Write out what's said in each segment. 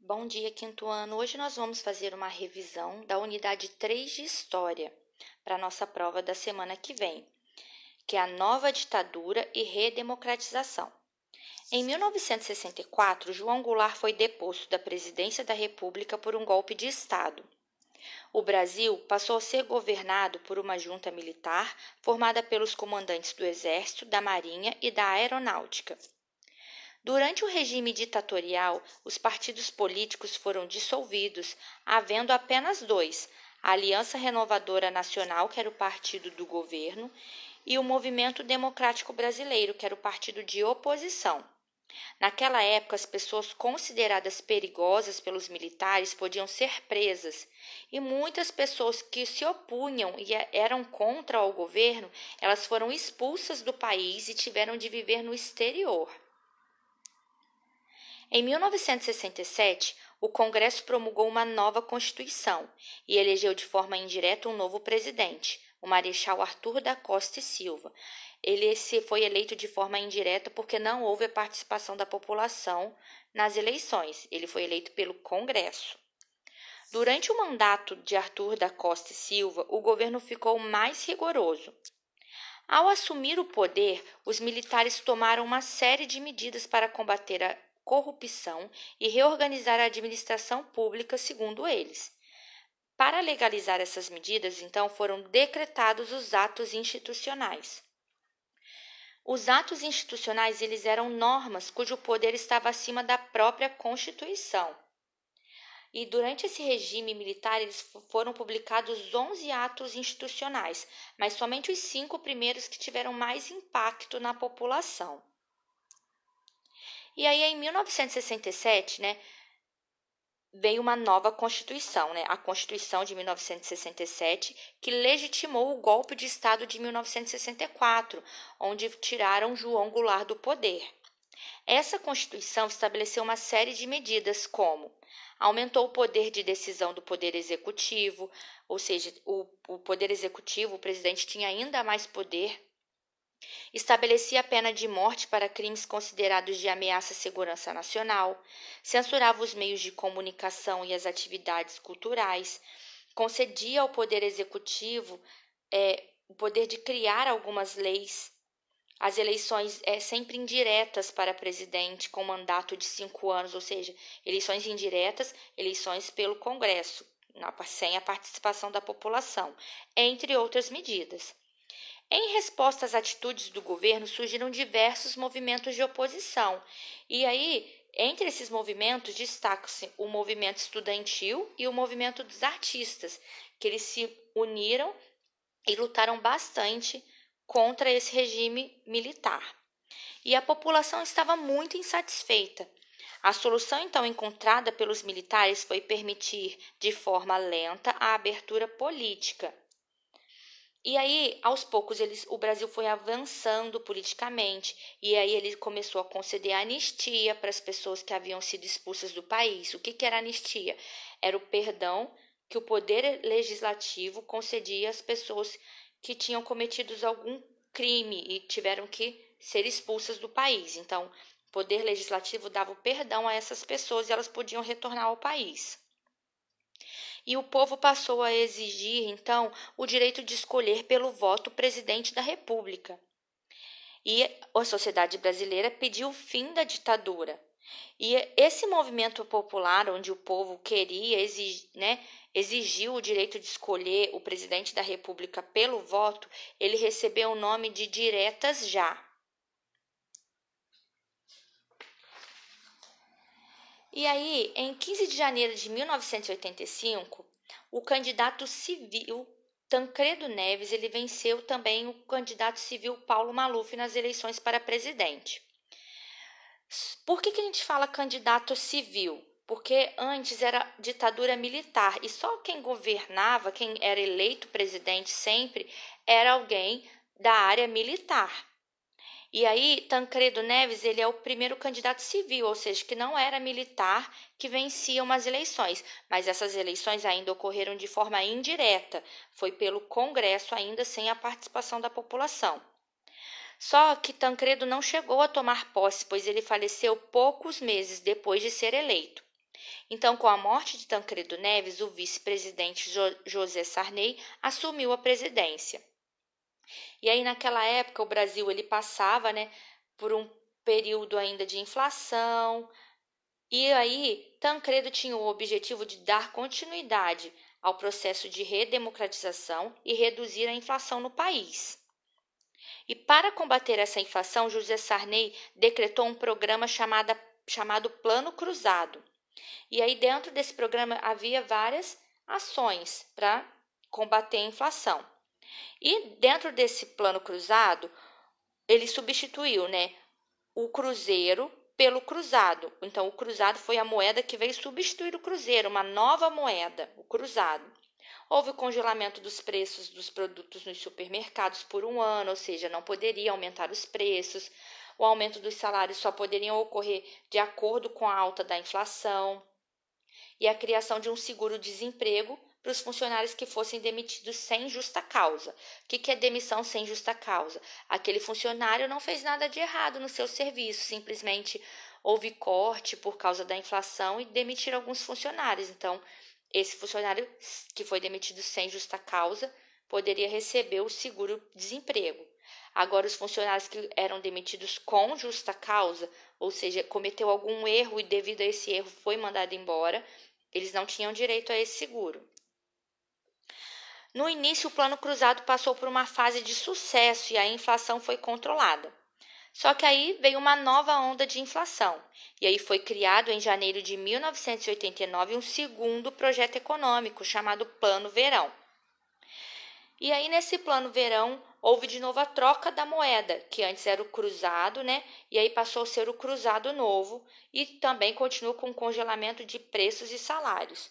Bom dia, quinto ano. Hoje nós vamos fazer uma revisão da unidade 3 de História para a nossa prova da semana que vem, que é a nova ditadura e redemocratização. Em 1964, João Goulart foi deposto da presidência da República por um golpe de Estado. O Brasil passou a ser governado por uma junta militar formada pelos comandantes do Exército, da Marinha e da Aeronáutica. Durante o regime ditatorial, os partidos políticos foram dissolvidos, havendo apenas dois: a Aliança Renovadora Nacional, que era o partido do governo, e o Movimento Democrático Brasileiro, que era o partido de oposição. Naquela época, as pessoas consideradas perigosas pelos militares podiam ser presas, e muitas pessoas que se opunham e eram contra o governo, elas foram expulsas do país e tiveram de viver no exterior. Em 1967, o Congresso promulgou uma nova Constituição e elegeu de forma indireta um novo presidente, o Marechal Arthur da Costa e Silva. Ele foi eleito de forma indireta porque não houve a participação da população nas eleições. Ele foi eleito pelo Congresso. Durante o mandato de Arthur da Costa e Silva, o governo ficou mais rigoroso. Ao assumir o poder, os militares tomaram uma série de medidas para combater a corrupção e reorganizar a administração pública, segundo eles. Para legalizar essas medidas, então, foram decretados os atos institucionais. Os atos institucionais, eles eram normas cujo poder estava acima da própria Constituição. E durante esse regime militar, eles foram publicados 11 atos institucionais, mas somente os 5 primeiros que tiveram mais impacto na população. E aí, em 1967, veio uma nova Constituição, a Constituição de 1967, que legitimou o golpe de Estado de 1964, onde tiraram João Goulart do poder. Essa Constituição estabeleceu uma série de medidas como: aumentou o poder de decisão do Poder Executivo, ou seja, o Poder Executivo, o presidente tinha ainda mais poder. Estabelecia a pena de morte para crimes considerados de ameaça à segurança nacional, censurava os meios de comunicação e as atividades culturais, concedia ao Poder Executivo o poder de criar algumas leis, as eleições sempre indiretas para presidente, com mandato de 5 anos, ou seja, eleições indiretas, eleições pelo Congresso, sem a participação da população, entre outras medidas. Em resposta às atitudes do governo, surgiram diversos movimentos de oposição. E aí, entre esses movimentos, destacam-se o movimento estudantil e o movimento dos artistas, que eles se uniram e lutaram bastante contra esse regime militar. E a população estava muito insatisfeita. A solução, então, encontrada pelos militares foi permitir, de forma lenta, a abertura política. E aí, aos poucos, o Brasil foi avançando politicamente, e aí ele começou a conceder anistia para as pessoas que haviam sido expulsas do país. O que era anistia? Era o perdão que o Poder Legislativo concedia às pessoas que tinham cometido algum crime e tiveram que ser expulsas do país. Então, o Poder Legislativo dava o perdão a essas pessoas e elas podiam retornar ao país. E o povo passou a exigir, então, o direito de escolher pelo voto o presidente da República. E a sociedade brasileira pediu o fim da ditadura. E esse movimento popular, onde o povo queria, exigiu o direito de escolher o presidente da República pelo voto, ele recebeu o nome de Diretas Já. E aí, em 15 de janeiro de 1985, o candidato civil Tancredo Neves ele venceu também o candidato civil Paulo Maluf nas eleições para presidente. Por que a gente fala candidato civil? Porque antes era ditadura militar e só quem governava, quem era eleito presidente sempre, era alguém da área militar. E aí, Tancredo Neves, ele é o primeiro candidato civil, ou seja, que não era militar, que vencia umas eleições. Mas essas eleições ainda ocorreram de forma indireta. Foi pelo Congresso, ainda sem a participação da população. Só que Tancredo não chegou a tomar posse, pois ele faleceu poucos meses depois de ser eleito. Então, com a morte de Tancredo Neves, o vice-presidente José Sarney assumiu a presidência. E aí, naquela época, o Brasil ele passava, por um período ainda de inflação. E aí, Tancredo tinha o objetivo de dar continuidade ao processo de redemocratização e reduzir a inflação no país. E para combater essa inflação, José Sarney decretou um programa chamado Plano Cruzado. E aí, dentro desse programa, havia várias ações para combater a inflação. E dentro desse Plano Cruzado, ele substituiu, o cruzeiro pelo cruzado. Então, o cruzado foi a moeda que veio substituir o cruzeiro, uma nova moeda, o cruzado. Houve o congelamento dos preços dos produtos nos supermercados por um ano, ou seja, não poderia aumentar os preços. O aumento dos salários só poderiam ocorrer de acordo com a alta da inflação. E a criação de um seguro-desemprego para os funcionários que fossem demitidos sem justa causa. O que é demissão sem justa causa? Aquele funcionário não fez nada de errado no seu serviço, simplesmente houve corte por causa da inflação e demitiram alguns funcionários. Então, esse funcionário que foi demitido sem justa causa poderia receber o seguro-desemprego. Agora, os funcionários que eram demitidos com justa causa, ou seja, cometeu algum erro e devido a esse erro foi mandado embora, eles não tinham direito a esse seguro. No início, o Plano Cruzado passou por uma fase de sucesso e a inflação foi controlada. Só que aí veio uma nova onda de inflação. E aí foi criado em janeiro de 1989 um segundo projeto econômico chamado Plano Verão. E aí nesse Plano Verão houve de novo a troca da moeda, que antes era o cruzado, E aí passou a ser o cruzado novo e também continuou com o congelamento de preços e salários.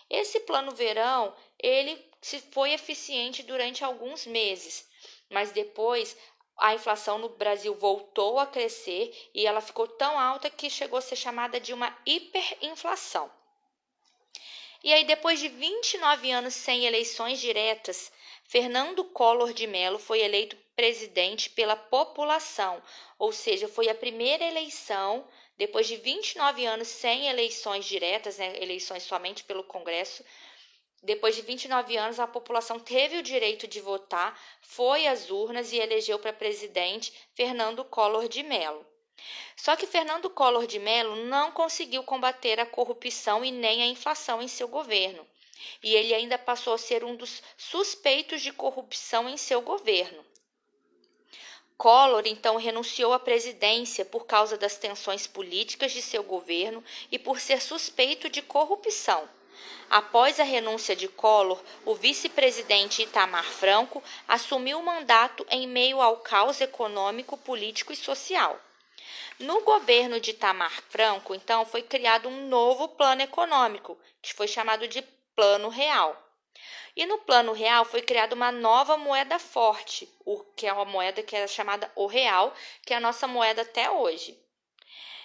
Esse Plano Verão, ele foi eficiente durante alguns meses, mas depois a inflação no Brasil voltou a crescer e ela ficou tão alta que chegou a ser chamada de uma hiperinflação. E aí, depois de 29 anos sem eleições diretas, Fernando Collor de Mello foi eleito presidente pela população, ou seja, foi a primeira eleição, depois de 29 anos sem eleições diretas, eleições somente pelo Congresso. Depois de 29 anos, a população teve o direito de votar, foi às urnas e elegeu para presidente Fernando Collor de Mello. Só que Fernando Collor de Mello não conseguiu combater a corrupção e nem a inflação em seu governo. E ele ainda passou a ser um dos suspeitos de corrupção em seu governo. Collor, então, renunciou à presidência por causa das tensões políticas de seu governo e por ser suspeito de corrupção. Após a renúncia de Collor, o vice-presidente Itamar Franco assumiu o mandato em meio ao caos econômico, político e social. No governo de Itamar Franco, então, foi criado um novo plano econômico, que foi chamado de Plano Real. E no Plano Real foi criada uma nova moeda forte, que é uma moeda que era chamada o Real, que é a nossa moeda até hoje.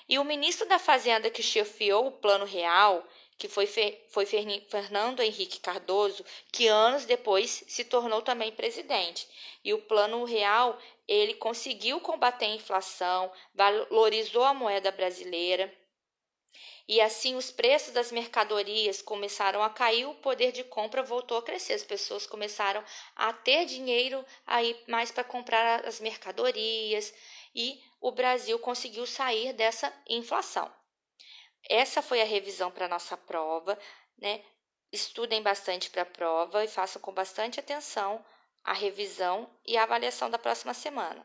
E o ministro da Fazenda que chefiou o Plano Real, que foi Fernando Henrique Cardoso, que anos depois se tornou também presidente. E o Plano Real, ele conseguiu combater a inflação, valorizou a moeda brasileira, e assim os preços das mercadorias começaram a cair, o poder de compra voltou a crescer. As pessoas começaram a ter dinheiro aí mais para comprar as mercadorias e o Brasil conseguiu sair dessa inflação. Essa foi a revisão para a nossa prova, Estudem bastante para a prova e façam com bastante atenção a revisão e a avaliação da próxima semana.